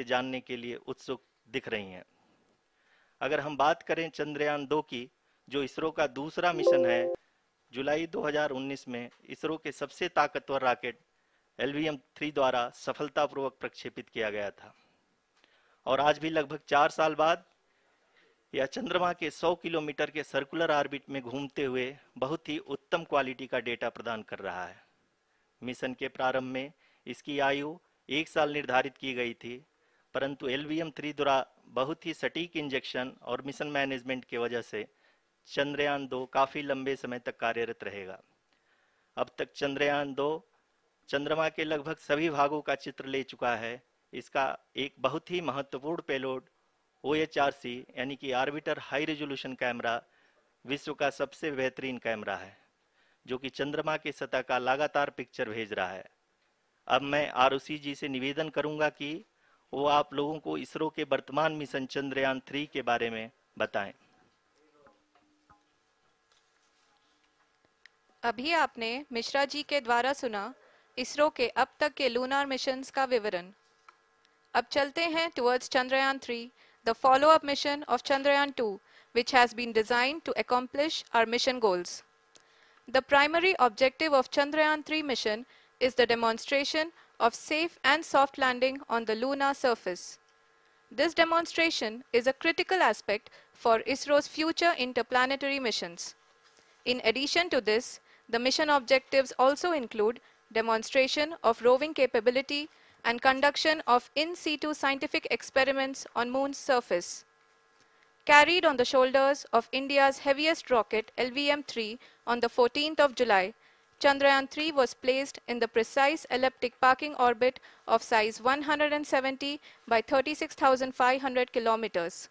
जानने के लिए उत्सुक दिख रही हैं। अगर हम बात करें चंद्रयान 2 की, जो इसरो का दूसरा मिशन है, जुलाई 2019 में इसरो के सबसे ताकतवर रॉकेट LVM-3 द्वारा सफलतापूर्वक प्रक्षेपित किया गया था और आज भी लगभग 4 साल बाद यह चंद्रमा के 100 किलोमीटर के सर्कुलर ऑर्बिट में घूमते हुए बहुत ही उत्तम क्वालिटी का डेटा प्रदान कर रहा है। मिशन के प्रारंभ में इसकी आयु 1 साल निर्धारित की गई थी, परंतु LVM-3 द्वारा बहुत ही सटीक इंजेक्शन और मिशन मैनेजमेंट की वजह से चंद्रयान 2 काफी लंबे समय तक कार्यरत रहेगा। अब तक चंद्रयान 2 चंद्रमा के लगभग सभी भागों का चित्र ले चुका है। इसका एक बहुत ही महत्वपूर्ण पेलोड OHRC यानी कि ऑर्बिटर हाई रेजोल्यूशन कैमरा विश्व का सबसे बेहतरीन कैमरा है, जो कि चंद्रमा की सतह का लगातार पिक्चर भेज रहा है। अब मैं ROC जी से निवेदन करूंगा कि वो आप लोगों को इसरो के वर्तमान मिशन चंद्रयान 3 के बारे में बताएं। अभी आपने मिश्रा जी के द्वारा सुना इसरो के अब तक के लूनार मिशंस का विवरण। अब चलते हैं towards Chandrayaan 3, the follow-up mission of Chandrayaan 2, which has been designed to accomplish our mission goals. The primary objective of Chandrayaan 3 mission is the demonstration of safe and soft landing on the lunar surface. This demonstration is a critical aspect for ISRO's future interplanetary missions. In addition to this, the mission objectives also include demonstration of roving capability and conduction of in situ scientific experiments on Moon's surface. Carried on the shoulders of India's heaviest rocket LVM-3 on the 14th of July, Chandrayaan 3 was placed in the precise elliptic parking orbit of size 170 by 36,500 kilometers.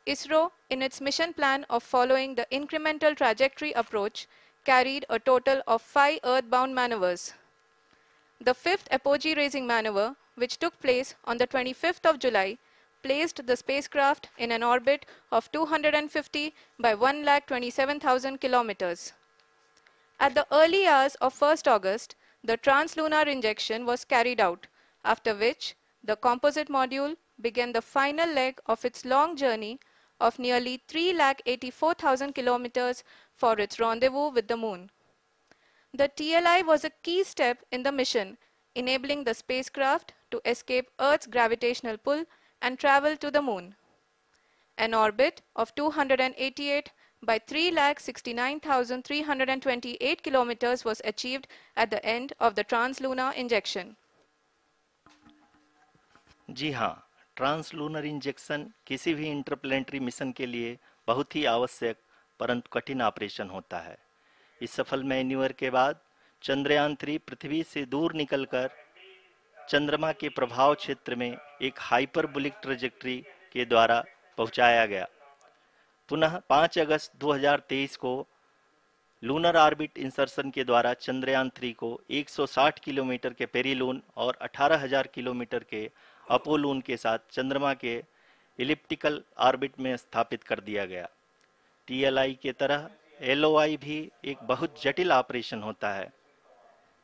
ISRO, in its mission plan of following the incremental trajectory approach, carried a total of 5 earthbound maneuvers. The fifth apogee raising maneuver, which took place on the 25th of July, placed the spacecraft in an orbit of 250 by 1,27,000 kilometers. At the early hours of 1st August, the translunar injection was carried out, after which the composite module began the final leg of its long journey of nearly 3,84,000 kilometers for its rendezvous with the Moon. The TLI was a key step in the mission, enabling the spacecraft to escape Earth's gravitational pull and travel to the Moon. An orbit of 288 by 3,69,328 kilometers was achieved at the end of the translunar injection. जी हाँ, translunar injection किसी भी interplanetary mission के लिए बहुत ही आवश्यक परंतु कठिन operation होता है। इस सफल मैन्यूवर के बाद चंद्रयान 3 पृथ्वी से दूर निकलकर चंद्रमा के प्रभाव क्षेत्र में एक हाइपरबोलिक ट्रेजेक्टरी के द्वारा पहुंचाया गया। पुनः 5 अगस्त 2023 को लूनर ऑर्बिट इंसर्शन के द्वारा चंद्रयान 3 को 160 किलोमीटर के पेरीलून और 18,000 किलोमीटर के अपोलून के साथ चंद्रमा के इलिप्टिकल ऑर्बिट में स्थापित कर दिया गया। TLI के तरह LOI भी एक बहुत जटिल ऑपरेशन होता है।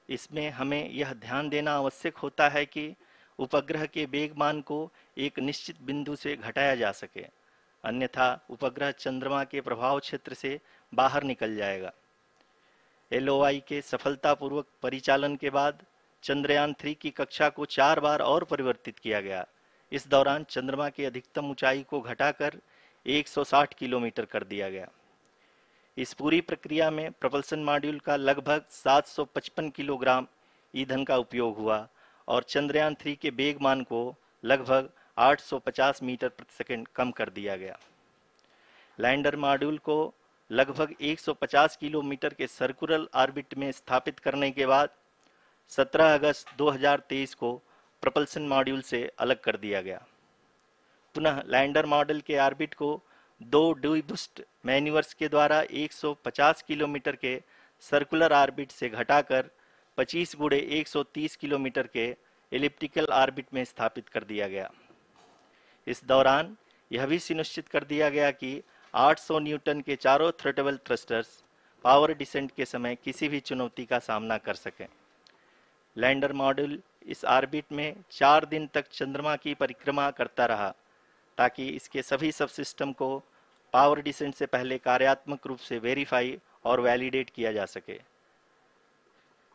इसमें हमें यह ध्यान देना आवश्यक होता है कि उपग्रह के वेगमान को एक निश्चित बिंदु से घटाया जा सके, अन्यथा उपग्रह चंद्रमा के प्रभाव क्षेत्र से बाहर निकल जाएगा। LOI के सफलतापूर्वक परिचालन के बाद चंद्रयान 3 की कक्षा को 4 बार और परिवर्तित किया गया। इस दौरान चंद्रमा की अधिकतम ऊंचाई को घटाकर 160 किलोमीटर कर दिया गया। इस पूरी प्रक्रिया में प्रपल्सन मॉड्यूल का लगभग 755 किलोग्राम ईंधन का उपयोग हुआ और चंद्रयान 3 के वेगमान को लगभग 850 मीटर प्रति सेकंड कम कर दिया गया। लैंडर मॉड्यूल को लगभग 150 किलोमीटर के सर्कुलर ऑर्बिट में स्थापित करने के बाद 17 अगस्त 2023 को प्रपल्सन मॉड्यूल से अलग कर दिया गया। पुनः लैंडर मॉडल के ऑर्बिट को 2 डीबूस्ट मैन्यूवर्स के द्वारा 150 किलोमीटर के सर्कुलर ऑर्बिट से घटाकर 25 गुणे 130 किलोमीटर के एलिप्टिकल ऑर्बिट में स्थापित कर दिया गया। इस दौरान यह भी सुनिश्चित कर दिया गया कि 800 न्यूटन के चारों थ्रोटल थ्रस्टर्स पावर डिसेंट के समय किसी भी चुनौती का सामना कर सकें। लैंडर मॉड्यूल इस ऑर्बिट में 4 दिन तक चंद्रमा की परिक्रमा करता रहा ताकि इसके सभी सब सिस्टम को पावर डिसेंट से पहले कार्यात्मक रूप से वेरीफाई और वैलिडेट किया जा सके।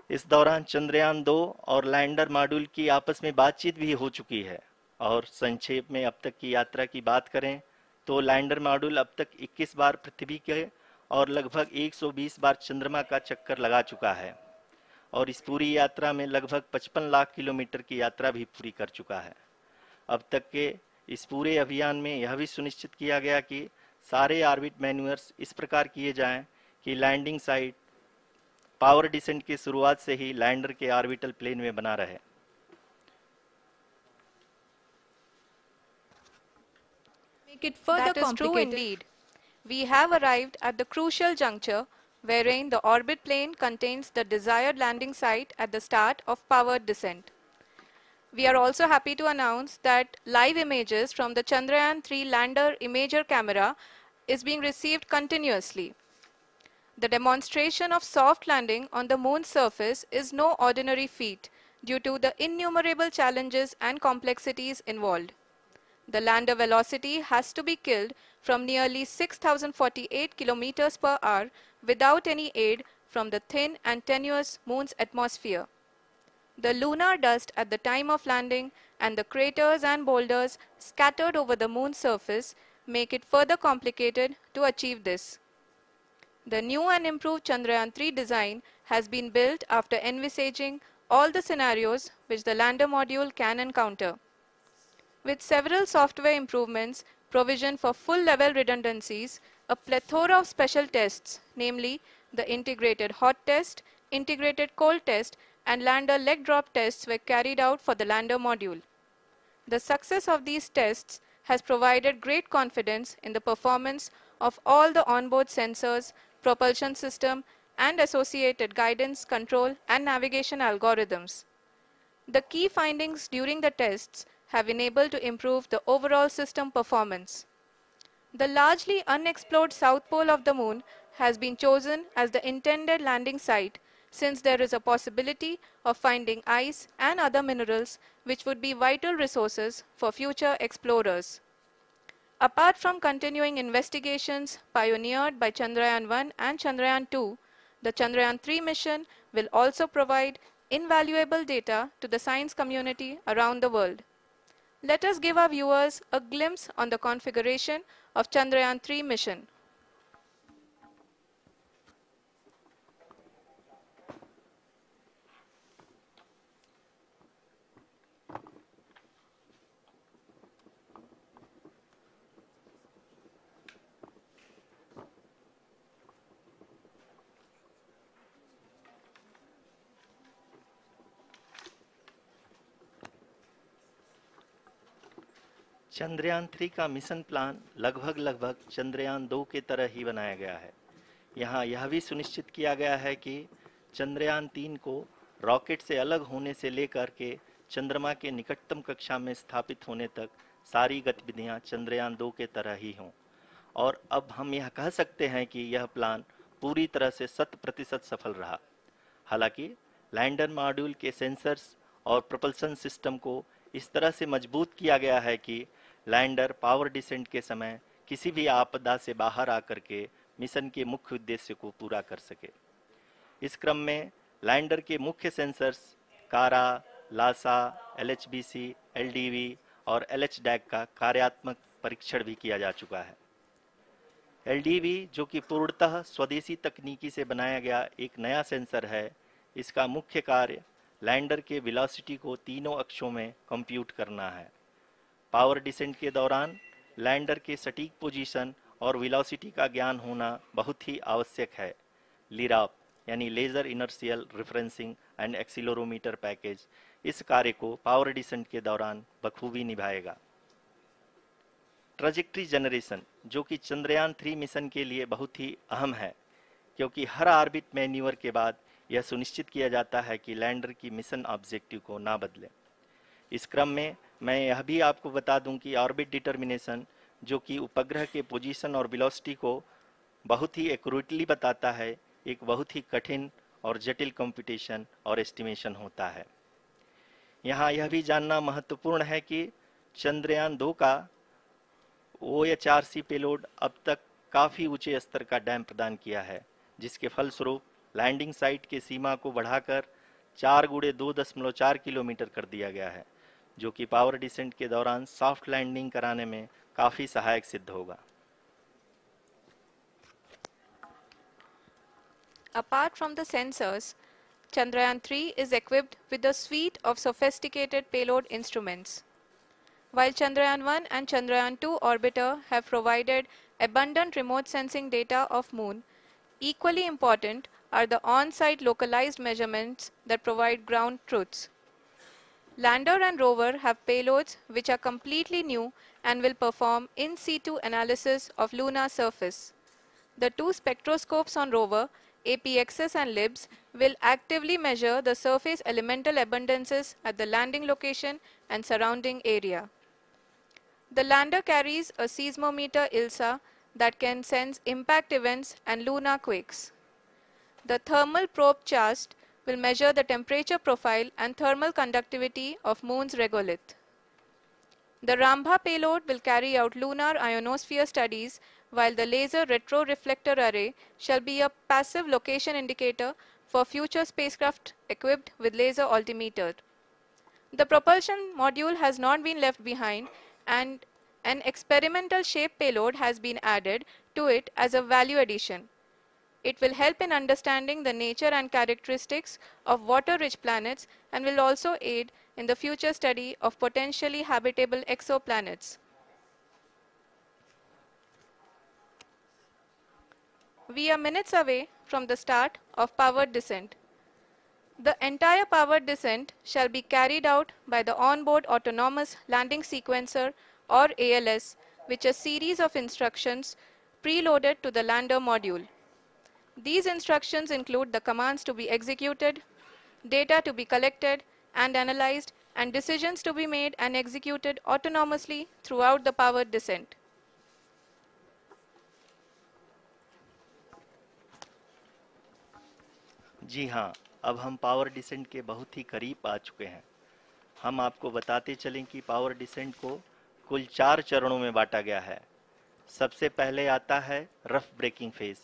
इस दौरान चंद्रयान 2 और लैंडर मॉड्यूल की आपस में बातचीत भी हो चुकी है। और संक्षेप में अब तक की यात्रा की बात करें तो लैंडर मॉड्यूल अब तक 21 बार पृथ्वी के और लगभग 120 बार चंद्रमा का चक्कर लगा चुका है और इस पूरी यात्रा में लगभग 55 लाख किलोमीटर की यात्रा भी पूरी कर चुका है। अब तक के इस पूरे अभियान में यह भी सुनिश्चित किया गया कि सारे ऑर्बिट मैन्यूअर्स इस प्रकार किए जाएं कि लैंडिंग साइट पावर डिसेंट की शुरुआत से ही लैंडर के ऑर्बिटल प्लेन में बना रहे। Make it further complicated. That is true indeed. We have arrived at the crucial juncture wherein the orbit plane contains the desired landing site at the start of powered descent. We are also happy to announce that live images from the Chandrayaan-3 lander imager camera is being received continuously. The demonstration of soft landing on the moon's surface is no ordinary feat due to the innumerable challenges and complexities involved. The lander velocity has to be killed from nearly 6,048 kilometers per hour without any aid from the thin and tenuous moon's atmosphere. The lunar dust at the time of landing and the craters and boulders scattered over the moon's surface make it further complicated to achieve this. The new and improved Chandrayaan-3 design has been built after envisaging all the scenarios which the lander module can encounter. With several software improvements, provision for full-level redundancies, a plethora of special tests, namely the integrated hot test, integrated cold test, and lander leg drop tests were carried out for the lander module. The success of these tests has provided great confidence in the performance of all the onboard sensors, propulsion system, and associated guidance, control, and navigation algorithms. The key findings during the tests have enabled to improve the overall system performance. The largely unexplored south pole of the moon has been chosen as the intended landing site since there is a possibility of finding ice and other minerals which would be vital resources for future explorers. Apart from continuing investigations pioneered by Chandrayaan-1 and Chandrayaan-2, the Chandrayaan-3 mission will also provide invaluable data to the science community around the world. Let us give our viewers a glimpse on the configuration of Chandrayaan-3 mission. Chandrayaan 3 का mission plan लगभग चंद्रयान 2 के तरह ही बनाया गया है। यहाँ यह भी सुनिश्चित किया गया है कि चंद्रयान 3 को रॉकेट से अलग होने से लेकर के चंद्रमा के निकटतम कक्षा में स्थापित होने तक सारी गतिविधियाँ चंद्रयान 2 के तरह ही हों। और अब हम यह कह सकते हैं कि यह प्लान पूरी तरह से 100% सफल रहा। हालांकि लैंडर मॉड्यूल के सेंसर्स और प्रोपल्शन सिस्टम को इस तरह से मजबूत किया गया है कि लैंडर पावर डिसेंट के समय किसी भी आपदा से बाहर आकर के मिशन के मुख्य उद्देश्य को पूरा कर सके। इस क्रम में लैंडर के मुख्य सेंसर्स कारा, लासा, LHBC, LDV और LHDAC का कार्यात्मक परीक्षण भी किया जा चुका है। LDV जो कि पूर्णतः स्वदेशी तकनीकी से बनाया गया एक नया सेंसर है, इसका मुख्य कार्य लैंडर के वेलोसिटी को तीनों अक्षों में कंप्यूट करना है। पावर डिसेंट के दौरान लैंडर के सटीक पोजीशन और वेलोसिटी का ज्ञान होना बहुत ही आवश्यक है। लिराप यानी laser inertial referencing and accelerometer package इस कार्य को पावर डिसेंट के दौरान बखूबी निभाएगा। ट्रैजेक्टरी जनरेशन जो कि चंद्रयान 3 मिशन के लिए बहुत ही अहम है, क्योंकि हर ऑर्बिट मैन्यूवर के बाद यह सुनिश्चित किया जाता है कि लैंडर की मिशन ऑब्जेक्टिव को ना बदले। इस क्रम में मैं यह भी आपको बता दूं कि ऑर्बिट डिटर्मिनेशन जो कि उपग्रह के पोजीशन और वेलोसिटी को बहुत ही एक्यूरेटली बताता है, एक बहुत ही कठिन और जटिल कंप्यूटेशन और एस्टिमेशन होता है। यहाँ यह भी जानना महत्वपूर्ण है कि चंद्रयान 2 का OHRC पेलोड अब तक काफी ऊंचे स्तर का डैम प्रदान किया है, जिसके फलस्वरूप लैंडिंग साइट की सीमा को बढ़ाकर 4x2.4 किलोमीटर कर दिया गया है, जो कि पावर डिसेंट के दौरान सॉफ्ट लैंडिंग कराने में काफी सहायक सिद्ध होगा। Apart from the sensors, Chandrayaan 3 is equipped with a suite of sophisticated payload instruments. While Chandrayaan 1 and Chandrayaan 2 orbiter have provided abundant remote sensing data of Moon, equally important are the on-site localized measurements that provide ground truths. Lander and rover have payloads which are completely new and will perform in situ analysis of lunar surface. The two spectroscopes on rover, APXS and LIBS, will actively measure the surface elemental abundances at the landing location and surrounding area. The lander carries a seismometer ILSA that can sense impact events and lunar quakes. The thermal probe CHAST will measure the temperature profile and thermal conductivity of Moon's regolith. The Rambha payload will carry out lunar ionosphere studies, while the laser retroreflector array shall be a passive location indicator for future spacecraft equipped with laser altimeter. The propulsion module has not been left behind, and an experimental shape payload has been added to it as a value addition. It will help in understanding the nature and characteristics of water-rich planets and will also aid in the future study of potentially habitable exoplanets. We are minutes away from the start of powered descent. The entire powered descent shall be carried out by the onboard autonomous landing sequencer, or ALS, which is a series of instructions preloaded to the lander module. These instructions include the commands to be executed, data to be collected and analyzed, and decisions to be made and executed autonomously throughout the powered descent. जी हाँ, अब हम power descent के बहुत ही करीब आ चुके हैं। हम आपको बताते चलें कि पावर डिसेंट को कुल 4 चरणों में बांटा गया है। सबसे पहले आता है रफ ब्रेकिंग फेज,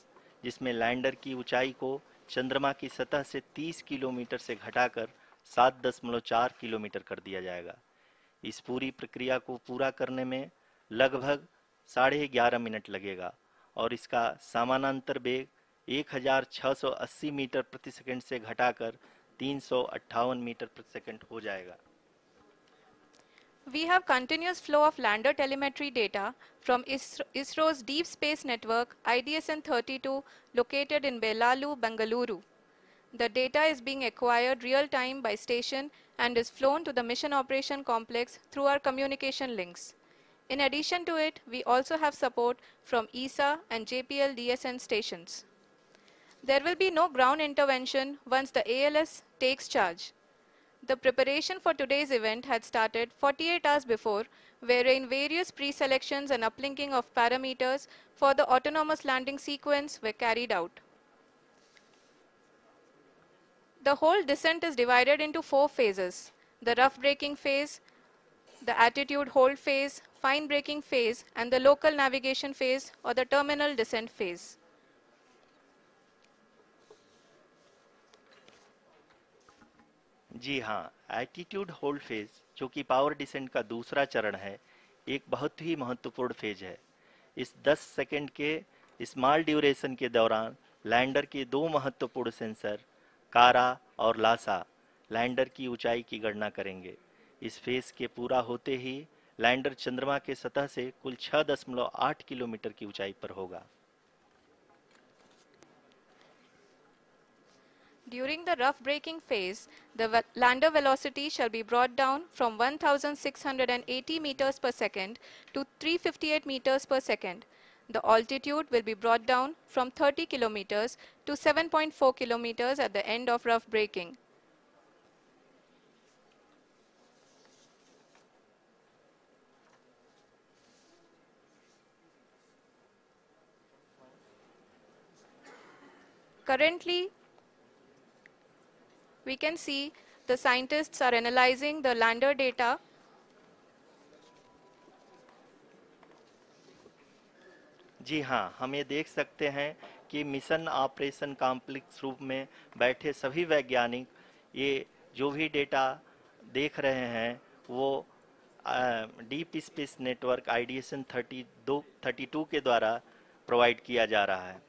जिसमें लैंडर की ऊंचाई को चंद्रमा की सतह से 30 किलोमीटर से घटाकर 7.4 किलोमीटर कर दिया जाएगा। इस पूरी प्रक्रिया को पूरा करने में लगभग 11.5 मिनट लगेगा और इसका समानांतर वेग 1680 मीटर प्रति सेकंड से घटाकर 358 मीटर प्रति सेकंड हो जाएगा। We have continuous flow of lander telemetry data from ISRO's Deep Space Network IDSN-32 located in Belalu, Bengaluru. The data is being acquired real-time by station and is flown to the Mission Operation Complex through our communication links. In addition to it, we also have support from ESA and JPL DSN stations. There will be no ground intervention once the ALS takes charge. The preparation for today's event had started 48 hours before, wherein various pre-selections and uplinking of parameters for the autonomous landing sequence were carried out. The whole descent is divided into 4 phases: the rough braking phase, the attitude hold phase, fine braking phase, and the local navigation phase or the terminal descent phase. जी हाँ, attitude hold phase, जो कि power descent का दूसरा चरण है, एक बहुत ही महत्वपूर्ण फेज है। इस 10 सेकंड के स्मॉल ड्यूरेशन के दौरान लैंडर के 2 महत्वपूर्ण सेंसर कारा और लासा लैंडर की ऊंचाई की गणना करेंगे। इस फेज के पूरा होते ही लैंडर चंद्रमा के सतह से कुल 6.8 किलोमीटर की ऊंचाई पर होगा। During the rough braking phase, the lander velocity shall be brought down from 1680 meters per second to 358 meters per second. The altitude will be brought down from 30 kilometers to 7.4 kilometers at the end of rough braking. Currently, we can see the scientists are analyzing the lander data. जी हाँ, हम ये देख सकते हैं कि mission operation complex रूप में बैठे सभी वैज्ञानिक ये जो भी डेटा देख रहे हैं वो डीप स्पेस नेटवर्क आईडीएसन 32 के द्वारा प्रोवाइड किया जा रहा है।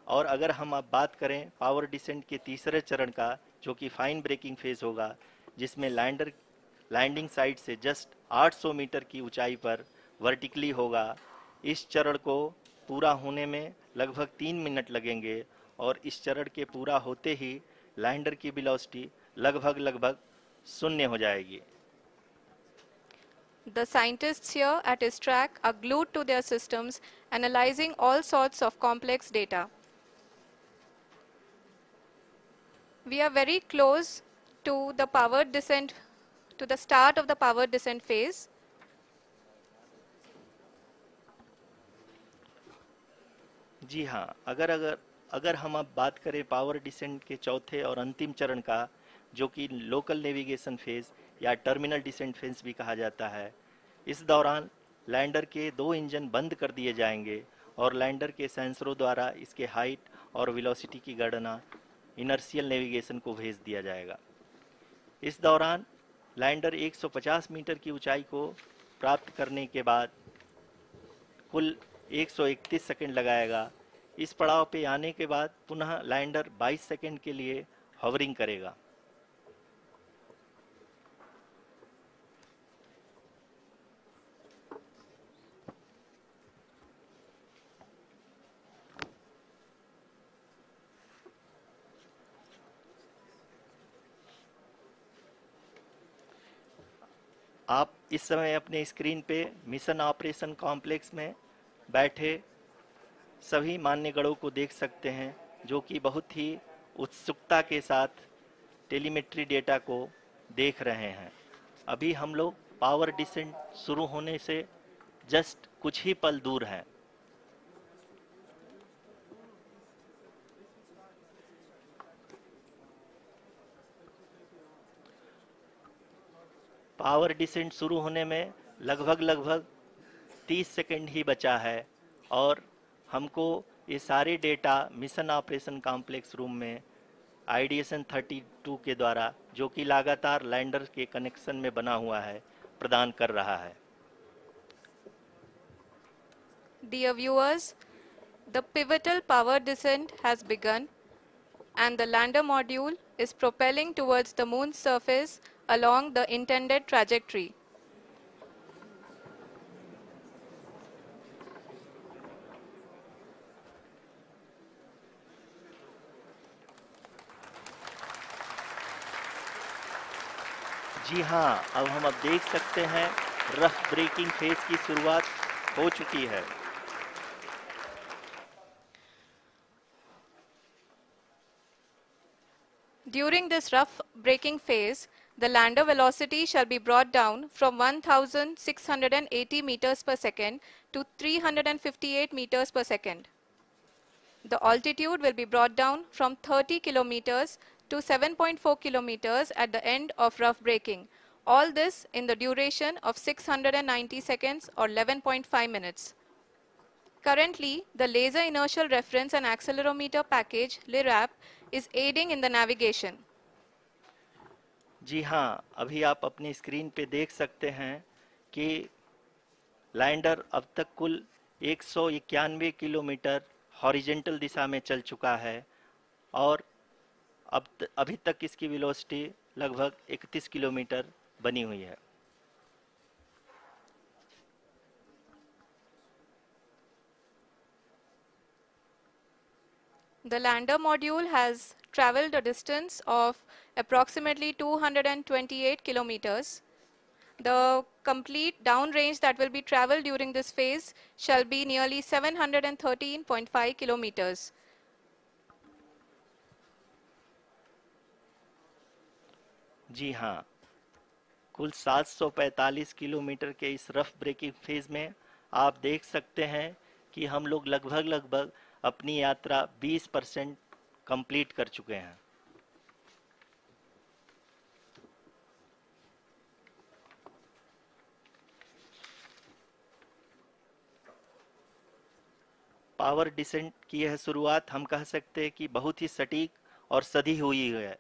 और अगर हम अब बात करें पावर डिसेंट के तीसरे चरण का, जो कि फाइन ब्रेकिंग फेज होगा, जिसमें लैंडिंग साइट से जस्ट 800 मीटर की ऊंचाई पर वर्टिकली होगा। इस चरण को पूरा होने में लगभग 3 मिनट लगेंगे और इस चरण के पूरा होते ही लैंडर की वेलोसिटी लगभग शून्य हो जाएगी। The scientists here at ISTRAC are glued to their systems, analyzing all sorts of complex data. We are very close to the powered descent, to the start of the powered descent phase. जी हाँ, अगर हम अब बात करें power descent के चौथे और अंतिम चरण का, जो कि लोकल नेविगेशन फेज या टर्मिनल डिसेंट फेज भी कहा जाता है, इस दौरान लैंडर के 2 इंजन बंद कर दिए जाएंगे और लैंडर के सेंसरों द्वारा इसके हाइट और वेलोसिटी की गणना इनर्शियल नेविगेशन को भेज दिया जाएगा। इस दौरान लैंडर 150 मीटर की ऊंचाई को प्राप्त करने के बाद कुल 131 सेकंड लगाएगा। इस पड़ाव पे आने के बाद पुनः लैंडर 22 सेकंड के लिए हॉवरिंग करेगा। आप इस समय अपने स्क्रीन पे मिशन ऑपरेशन कॉम्प्लेक्स में बैठे सभी मान्यगणों को देख सकते हैं, जो कि बहुत ही उत्सुकता के साथ टेलीमेट्री डेटा को देख रहे हैं। अभी हम लोग पावर डिसेंट शुरू होने से जस्ट कुछ ही पल दूर हैं। पावर डिसेंट शुरू होने में लगभग 30 सेकंड ही बचा है और हमको ये सारे data mission operation complex room में आईडीएसन 32 के द्वारा, जो कि लगातार लैंडर के कनेक्शन में बना हुआ है, प्रदान कर रहा है। Dear viewers, the pivotal power descent has begun and the lander module is propelling towards the moon's surface along the intended trajectory. जी हाँ, अब हम देख सकते हैं रफ ब्रेकिंग फेज की शुरुआत हो चुकी है। During this rough braking phase, the lander velocity shall be brought down from 1680 meters per second to 358 meters per second. The altitude will be brought down from 30 kilometers to 7.4 kilometers at the end of rough braking. All this in the duration of 690 seconds or 11.5 minutes. Currently, the Laser Inertial Reference and Accelerometer package, LIRAP, is aiding in the navigation. जी हाँ, अभी आप अपनी screen पे देख सकते हैं कि lander अब तक कुल 191 किलोमीटर हॉरिजेंटल दिशा में चल चुका है और अभी तक इसकी वेलोसिटी लगभग 31 किलोमीटर बनी हुई है। The lander module has traveled a distance of approximately 228 kilometers. The complete downrange that will be traveled during this phase shall be nearly 713.5 kilometers. जी हाँ, कुल 745 किलोमीटर के इस रफ ब्रेकिंग फेज में आप देख सकते हैं कि हम लोग लगभग अपनी यात्रा 20% कंप्लीट कर चुके हैं। पावर डिसेंट की यह शुरुआत हम कह सकते हैं कि बहुत ही सटीक और सधी हुई है,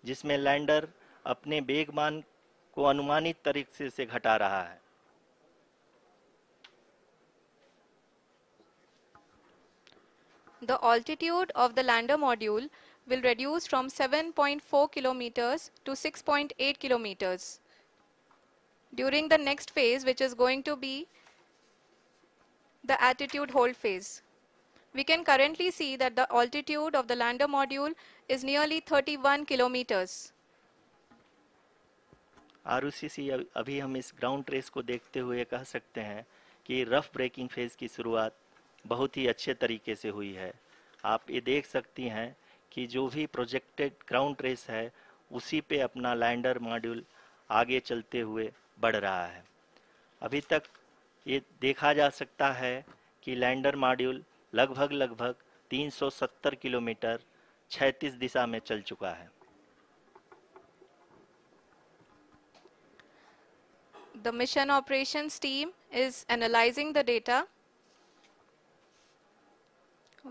जिसमें लैंडर अपने वेगमान को अनुमानित तरीके से घटा रहा है। The altitude of the lander module will reduce from 7.4 kilometers to 6.8 kilometers during the next phase, which is going to be the attitude hold phase. We can currently see that the altitude of the lander module is nearly 31 kilometers. Arushi, अभी हम इस ground trace को देखते हुए कह सकते हैं कि रफ ब्रेकिंग फेज की शुरुआत बहुत ही अच्छे तरीके से हुई है। आप ये देख सकती हैं कि जो भी प्रोजेक्टेड ग्राउंड ट्रेस है उसी पे अपना लैंडर मॉड्यूल आगे चलते हुए बढ़ रहा है। अभी तक ये देखा जा सकता है कि लैंडर मॉड्यूल लगभग 370 किलोमीटर क्षैतिज दिशा में चल चुका है। The mission operations team is analyzing the data.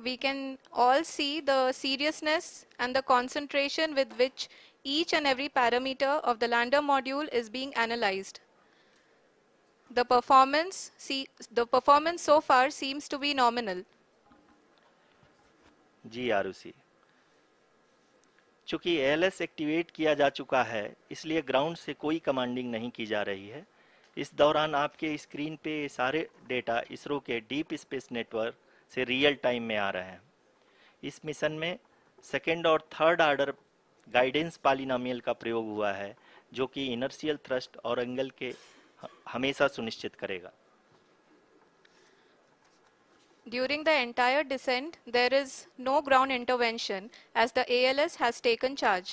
We can all see the seriousness and the concentration with which each and every parameter of the lander module is being analyzed. The performance so far seems to be nominal. जी आरुषि, चूंकि ALS activate किया जा चुका है, इसलिए ground से कोई commanding नहीं की जा रही है। इस दौरान आपके स्क्रीन पे सारे डेटा इसरो के डीप स्पेस नेटवर्क से रियल टाइम में आ रहे हैं। इस मिशन में सेकेंड और थर्ड ऑर्डर गाइडेंस पॉलिनोमियल का प्रयोग हुआ है, जो कि इनर्शियल थ्रस्ट और एंगल के हमेशा सुनिश्चित करेगा। During the entire descent, there is no ground intervention as the ALS has taken charge.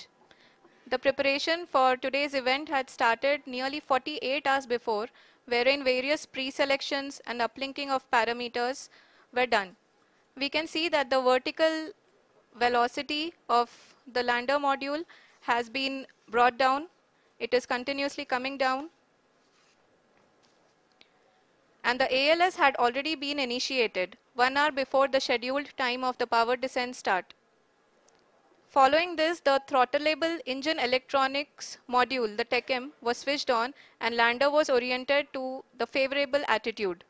The preparation for today's event had started nearly 48 hours before, wherein various pre-selections and uplinking of parameters were done. We can see that the vertical velocity of the lander module has been brought down. It is continuously coming down. And the ALS had already been initiated 1 hour before the scheduled time of the power descent start. Following this, the throttleable engine electronics module, the TECM, was switched on and lander was oriented to the favorable attitude.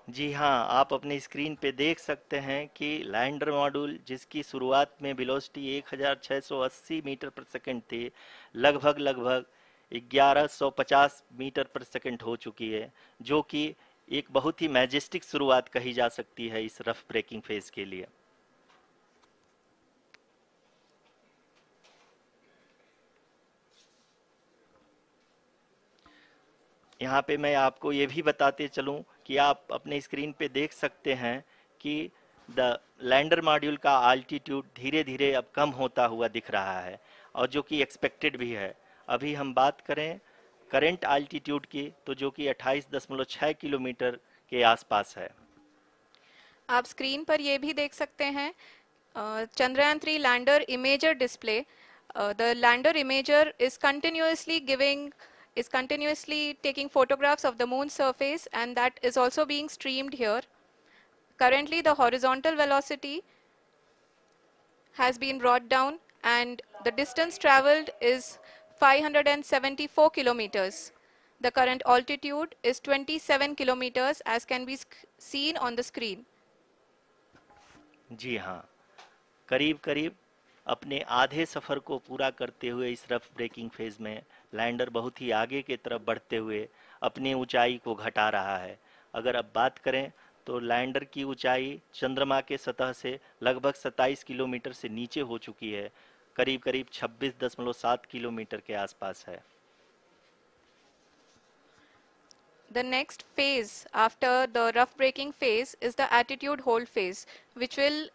जी हाँ, आप अपनी screen पे देख सकते हैं कि lander module, जिसकी शुरुआत में वेलोसिटी 1680 मीटर पर सेकंड थी, लगभग 1150 मीटर पर सेकंड हो चुकी है, जो कि एक बहुत ही मैजेस्टिक शुरुआत कही जा सकती है इस रफ ब्रेकिंग फेज के लिए। यहाँ पे मैं आपको ये भी बताते चलूँ कि आप अपने स्क्रीन पे देख सकते हैं कि द लैंडर मॉड्यूल का आल्टीट्यूड धीरे धीरे अब कम होता हुआ दिख रहा है, और जो कि एक्सपेक्टेड भी है। अभी हम बात करें करंट आल्टीट्यूड की, तो जो कि 28.6 किलोमीटर के आसपास है। आप स्क्रीन पर ये भी देख सकते हैं Chandrayaan 3 lander imager display. The lander imager is continuously taking photographs of the moon surface, and that is also being streamed here. Currently the horizontal velocity has been brought down and the distance traveled is 574 kilometers. The current altitude is 27 kilometers as can be seen on the screen. जी हाँ, करीब करीब अपने आधे सफ़र को पूरा करते हुए इस रफ ब्रेकिंग फेज में लैंडर बहुत ही आगे की तरफ बढ़ते हुए अपनी ऊंचाई को घटा रहा है। अगर अब बात करें तो लैंडर की ऊंचाई चंद्रमा के सतह से लगभग 27 किलोमीटर से नीचे हो चुकी है, करीब करीब 26.7 किलोमीटर के आसपास है। The next phase after the rough braking phase is the attitude hold phase, which will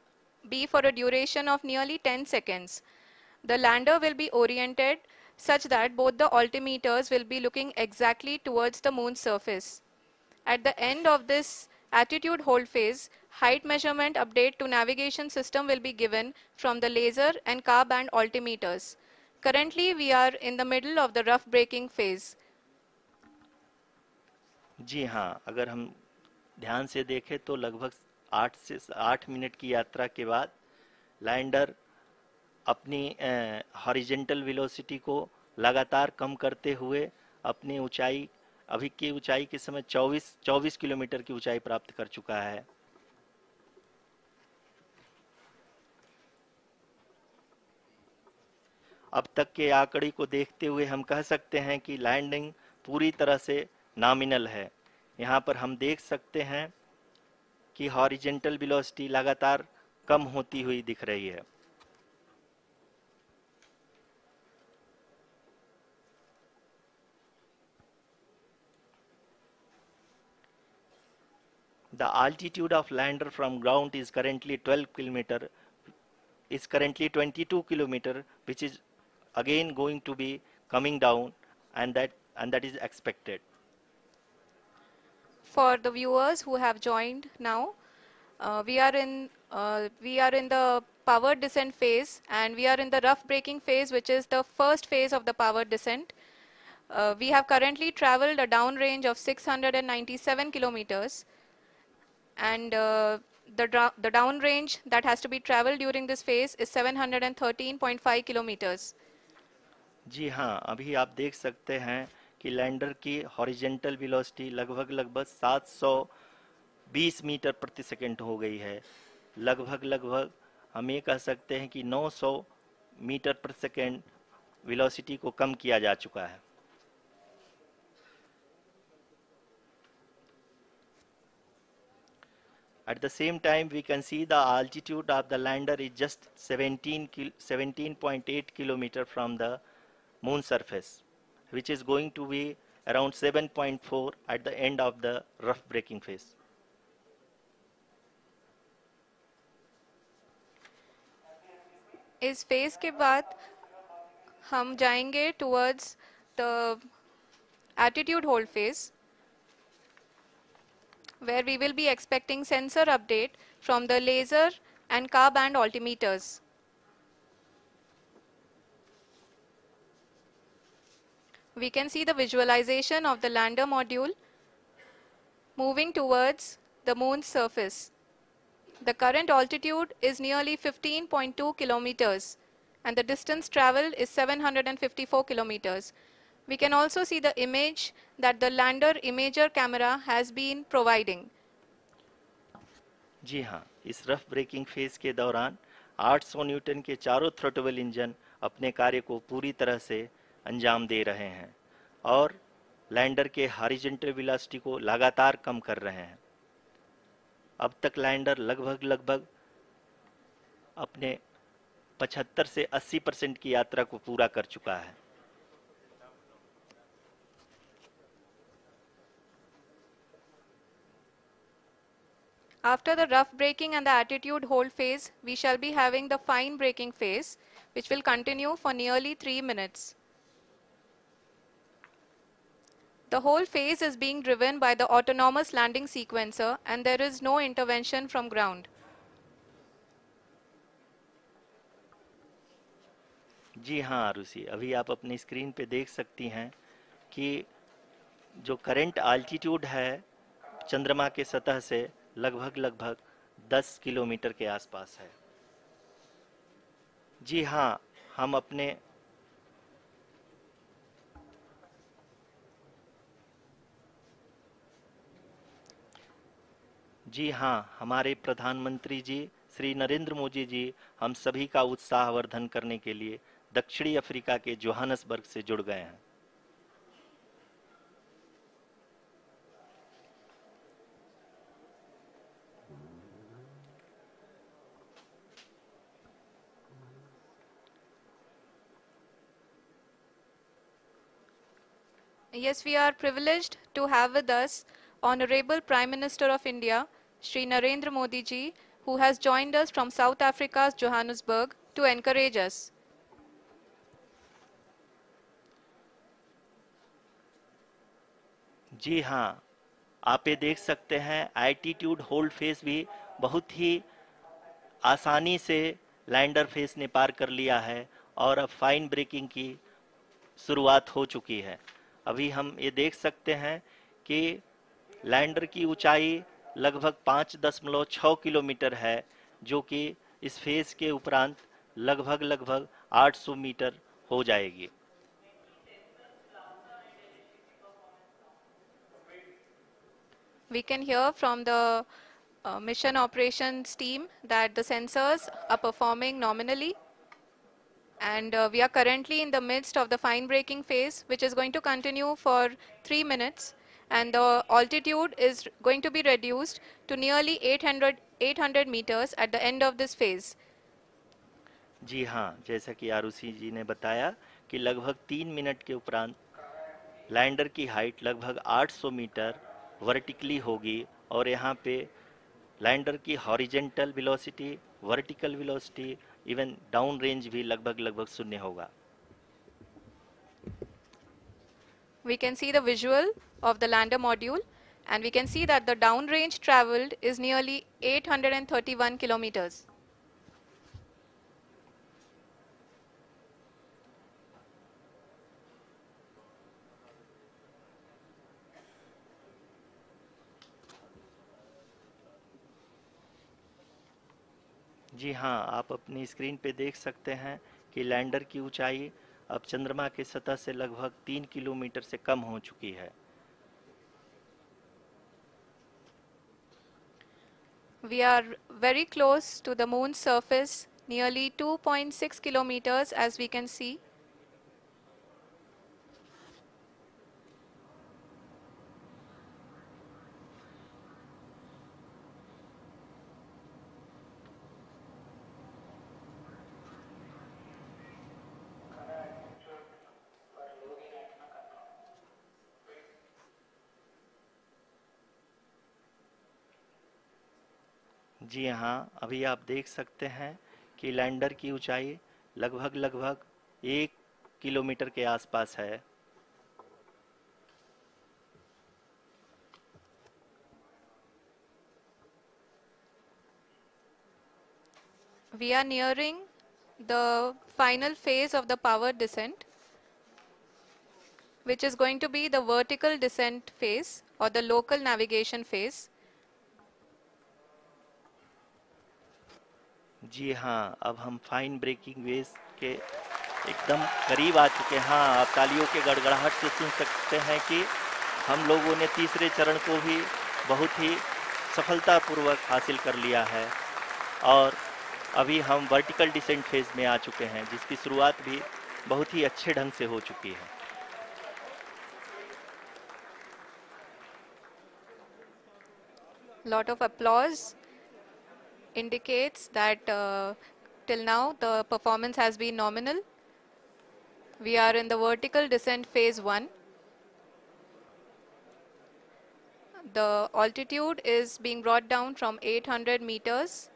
be for a duration of nearly 10 seconds. The lander will be oriented such that both the altimeters will be looking exactly towards the moon's surface. At the end of this attitude hold phase, height measurement update to navigation system will be given from the laser and car band altimeters. Currently, we are in the middle of the rough braking phase. जी हाँ, अगर हम ध्यान से देखें तो लगभग 8 minute की यात्रा के बाद लैंडर अपनी हॉरिजेंटल वेलोसिटी को लगातार कम करते हुए अपनी ऊंचाई, अभी की ऊंचाई के समय 24 किलोमीटर की ऊंचाई प्राप्त कर चुका है। अब तक के आंकड़े को देखते हुए हम कह सकते हैं कि लैंडिंग पूरी तरह से नॉमिनल है। यहाँ पर हम देख सकते हैं कि हॉरिजेंटल वेलोसिटी लगातार कम होती हुई दिख रही है। The altitude of lander from ground is currently 22 kilometer, which is again going to be coming down, and that is expected. For the viewers who have joined now, we are in the powered descent phase, and we are in the rough braking phase, which is the first phase of the powered descent. We have currently traveled a downrange of 697 kilometers, and the downrange that has to be traveled during this phase is 713.5 kilometers. जी हाँ, अभी आप देख सकते हैं कि lander की horizontal velocity लगभग 720 metre प्रति सेकंड हो गई है। लगभग हम ये कह सकते हैं कि 900 मीटर प्रति सेकंड वेलोसिटी को कम किया जा चुका है। At the same time, we can see the altitude of the lander is just 17.8 kilometer from the moon surface, which is going to be around 7.4 at the end of the rough braking phase. इस phase के बाद हम जाएंगे towards the attitude hold phase, where we will be expecting sensor update from the laser and car band altimeters. We can see the visualization of the lander module moving towards the moon's surface. The current altitude is nearly 15.2 kilometers, and the distance traveled is 754 kilometers. We can also see the image that the lander imager camera has been providing. जी हाँ, इस rough breaking phase के दौरान 800 Newton के चारों throttle engine अपने कार्य को पूरी तरह से अंजाम दे रहे हैं और लैंडर के हॉरिजॉन्टल वेलोसिटी को लगातार कम कर रहे हैं। अब तक लैंडर लगभग अपने 75 से 80% की यात्रा को पूरा कर चुका है। After the rough braking and the attitude hold phase, we shall be having the fine braking phase, which will continue for nearly 3 minutes. The whole phase is being driven by the autonomous landing sequencer, and there is no intervention from ground. जी हाँ आरुषि, अभी आप अपनी screen पे देख सकती हैं कि जो करंट आल्टीट्यूड है चंद्रमा के सतह से लगभग 10 किलोमीटर के आसपास है। जी हाँ, हमारे प्रधानमंत्री जी श्री नरेंद्र मोदी जी हम सभी का उत्साहवर्धन करने के लिए दक्षिणी अफ्रीका के जोहानसबर्ग से जुड़ गए हैं। Yes, we are privileged to have with us Honorable Prime Minister of India, Shri Narendra Modi ji, who has joined us from South Africa's Johannesburg to encourage us. जी हाँ, आप ये देख सकते हैं एल्टीट्यूड होल्ड फेस भी बहुत ही आसानी से लैंडर फेस ने पार कर लिया है और अब फाइन ब्रेकिंग की शुरुआत हो चुकी है। अभी हम ये देख सकते हैं कि लैंडर की ऊंचाई लगभग 5.6 किलोमीटर है, जो कि इस फेज के उपरांत लगभग 800 मीटर हो जाएगी। We can hear from the mission operations team that the sensors are performing nominally, and we are currently in the midst of the fine braking phase, which is going to continue for 3 minutes, and the altitude is going to be reduced to nearly 800 meters at the end of this phase. जी हाँ, जैसा कि आरुषि जी ने बताया कि लगभग 3 minute के उपरांत lander की हाइट लगभग 800 मीटर वर्टिकली होगी, और यहाँ पे लैंडर की horizontal velocity, vertical velocity, even down range भी लगभग शून्य होगा। We can see the visual of the lander module, and we can see that the downrange traveled is nearly 831 kilometers. जी हाँ, आप अपनी स्क्रीन पे देख सकते हैं कि लैंडर की ऊंचाई अब चंद्रमा की सतह से लगभग 3 किलोमीटर से कम हो चुकी है। We are very close to the moon's surface, nearly 2.6 kilometers as we can see. जी हाँ, अभी आप देख सकते हैं कि लैंडर की ऊंचाई लगभग 1 किलोमीटर के आसपास है। We are nearing the final phase of the power descent, which is going to be the vertical descent phase or the local navigation phase. जी हाँ, अब हम फाइन ब्रेकिंग वेव के एकदम करीब आ चुके हैं। हाँ, आप तालियों के गड़गड़ाहट से सुन सकते हैं कि हम लोगों ने तीसरे चरण को भी बहुत ही सफलतापूर्वक हासिल कर लिया है, और अभी हम वर्टिकल डिसेंट फेज में आ चुके हैं, जिसकी शुरुआत भी बहुत ही अच्छे ढंग से हो चुकी है। Lot of applause indicates that till now the performance has been nominal. We are in the vertical descent phase 1. The altitude is being brought down from 800 meters,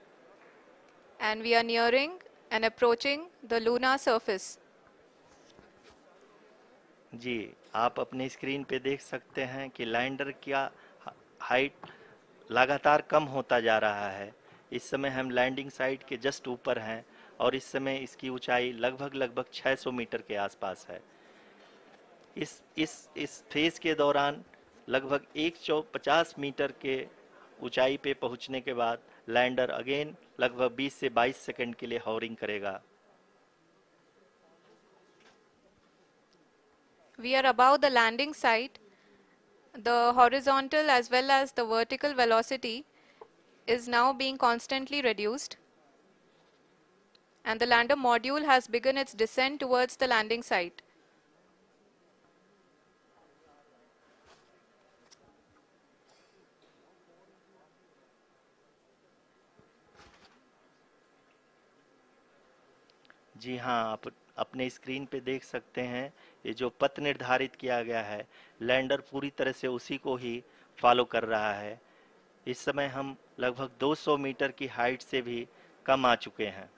and we are nearing and approaching the lunar surface. जी, आप अपने screen पे देख सकते हैं कि lander का height लगातार कम होता जा रहा है। इस समय हम लैंडिंग साइट के जस्ट ऊपर हैं, और इस समय इसकी ऊंचाई लगभग 600 मीटर के आसपास है। इस फेज के दौरान लगभग 150 मीटर के ऊंचाई पे पहुंचने के बाद लैंडर अगेन लगभग 20 से 22 सेकंड के लिए हॉवरिंग करेगा। We are above the landing site. The horizontal as well as the vertical velocity is now being constantly reduced, and the lander module has begun its descent towards the landing site. जी हाँ, आप अपने screen पे देख सकते हैं, ये जो पथ निर्धारित किया गया है, लैंडर पूरी तरह से उसी को ही फॉलो कर रहा है। इस समय हम लगभग 200 मीटर की हाइट से भी कम आ चुके हैं।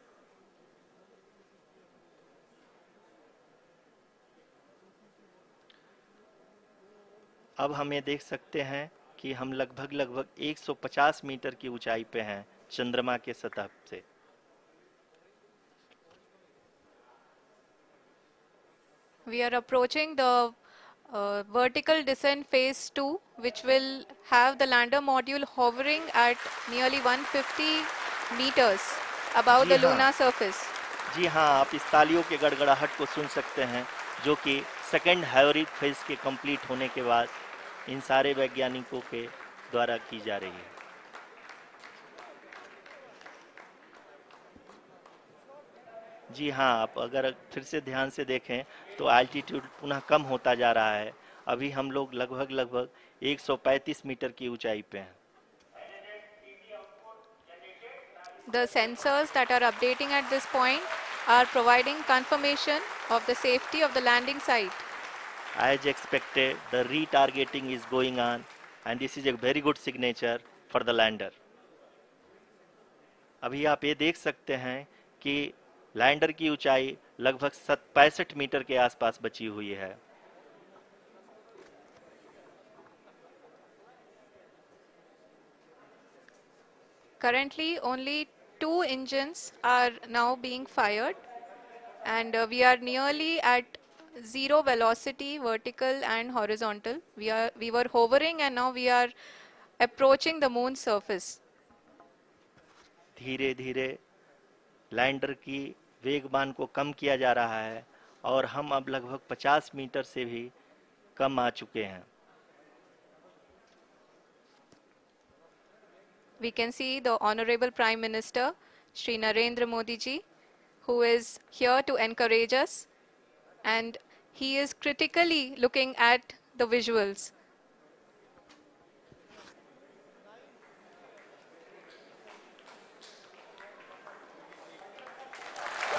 अब हम ये देख सकते हैं कि हम लगभग 150 मीटर की ऊंचाई पे हैं चंद्रमा के सतह से। We are approaching the vertical descent phase 2, which will have the lander module hovering at nearly 150 meters above ji the हाँ। lunar surface. जी हाँ, आप इस तालियों के गड़गड़ाहट को सुन सकते हैं, जो कि सेकेंड हैवरिक फेज के कंप्लीट होने के बाद इन सारे वैज्ञानिकों के द्वारा की जा रही है। जी हाँ, आप अगर फिर से ध्यान से देखें तो एल्टीट्यूड पुनः कम होता जा रहा है। अभी हम लोग लगभग 135 मीटर की ऊंचाई पे हैं। The sensors that are updating at this point are providing confirmation of the safety of the landing site. As expected, the retargeting is going on and this is a very good signature for the lander. अभी आप ये देख सकते हैं कि lander की ऊंचाई लगभग 65 मीटर के आसपास बची हुई है। Currently, only 2 engines are now being fired, and we are nearly at zero velocity, vertical and horizontal. We were hovering, and now we are approaching the moon's surface. धीरे धीरे लैंडर की वेगमान को कम किया जा रहा है और हम अब लगभग 50 मीटर से भी कम आ चुके हैं। We can see the Honorable Prime Minister, Shri Narendra Modi ji, who is here to encourage us, and he is critically looking at the visuals.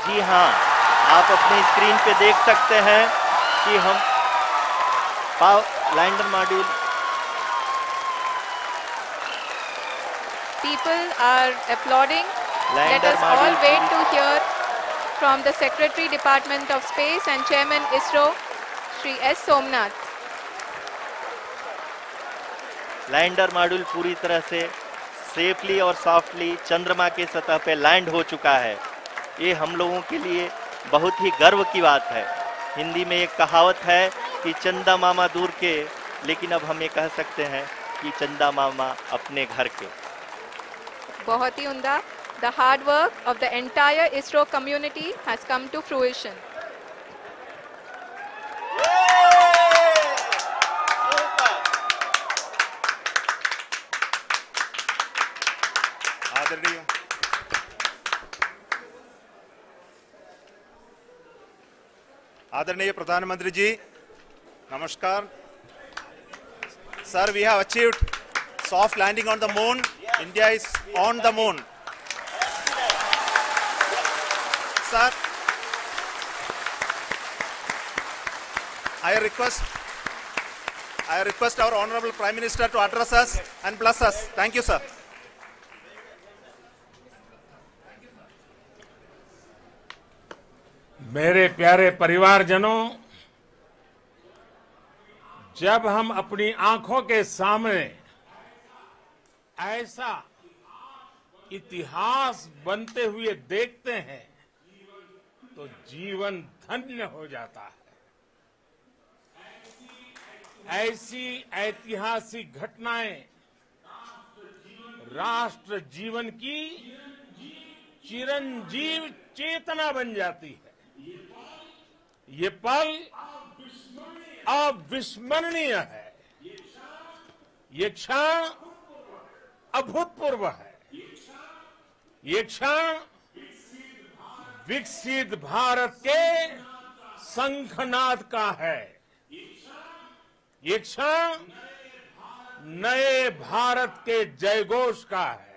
जी हाँ, आप अपनी स्क्रीन पे देख सकते हैं कि हम lander module People are applauding. Let lander us all module wait to hear from the Secretary Department of Space and Chairman ISRO, Shri S. Somnath. Lander module पूरी तरह से सेफली और सॉफ्टली चंद्रमा के सतह पे लैंड हो चुका है। ये हम लोगों के लिए बहुत ही गर्व की बात है। हिंदी में एक कहावत है कि चंदा मामा दूर के, लेकिन अब हम ये कह सकते हैं कि चंदा मामा अपने घर के। बहुत ही उम्दा. The hard work of the entire ISRO community has come to fruition. आदरणीय प्रधानमंत्री जी, नमस्कार. Sir, we have achieved soft landing on the moon. India is on the moon. Sir, I request our Honorable Prime Minister to address us and bless us. Thank you, sir. मेरे प्यारे परिवारजनों, जब हम अपनी आंखों के सामने ऐसा इतिहास बनते हुए देखते हैं तो जीवन धन्य हो जाता है। ऐसी ऐतिहासिक घटनाएं राष्ट्र जीवन की चिरंजीव चेतना बन जाती है। ये पल अविस्मरणीय है। ये क्षण अभूतपूर्व है। ये क्षण विकसित भारत के शंखनाद का है। ये क्षण नए भारत के जयघोष का है।